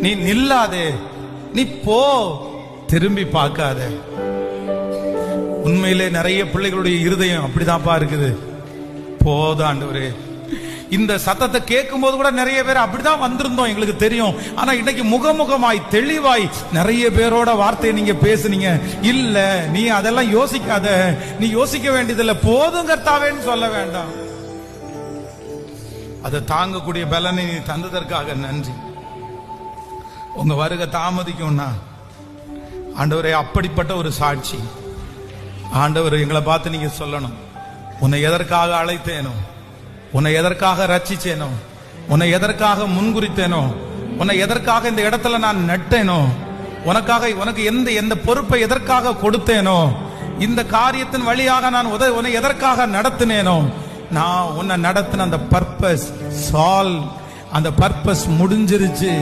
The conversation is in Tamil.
நீ நில்லாதே, நீ போ, திரும்பி பார்க்காத. உண்மையிலே நிறைய பிள்ளைகளுடைய இருதயம் அப்படிதான்ப்பா இருக்குது. போதும் ஆண்டவரே. இந்த சத்தத்தை கேட்கும் போது கூட நிறைய பேர் அப்படிதான் வந்திருந்தோம், எங்களுக்கு தெரியும். ஆனா இன்னைக்கு முகமுகமாய் தெளிவாய் நிறைய பேரோட வார்த்தையை நீங்க பேசுனீங்க. இல்ல, நீ அதெல்லாம் யோசிக்காத, நீ யோசிக்க வேண்டியதில்லை, போதும் கர்த்தாவேன்னு சொல்ல வேண்டாம். அதை தாங்கக்கூடிய பலனை நீ தந்ததற்காக நன்றி. உங்க வருகை தாமதிக்கும்னா ஆண்டவரே, அப்படிப்பட்ட ஒரு சாட்சி ஆண்டவர் எங்களை பார்த்து நீங்க சொல்லணும். உன்னை எதற்காக அழைத்தேனோ, உன்னை எதற்காக ரட்சிச்சேனோ, உன்னை எதற்காக முன்குறித்தேனோ, உன்னை எதற்காக இந்த இடத்துல நான் நட்டேனோ, உனக்கு எந்த பொறுப்பை எதற்காக கொடுத்தேனோ, இந்த காரியத்தின் வழியாக நான் உன்னை எதற்காக நடத்தினேனோ, நான் உன்னை நடத்தின அந்த பர்பஸ் அந்த பர்பஸ் முடிஞ்சிருச்சு.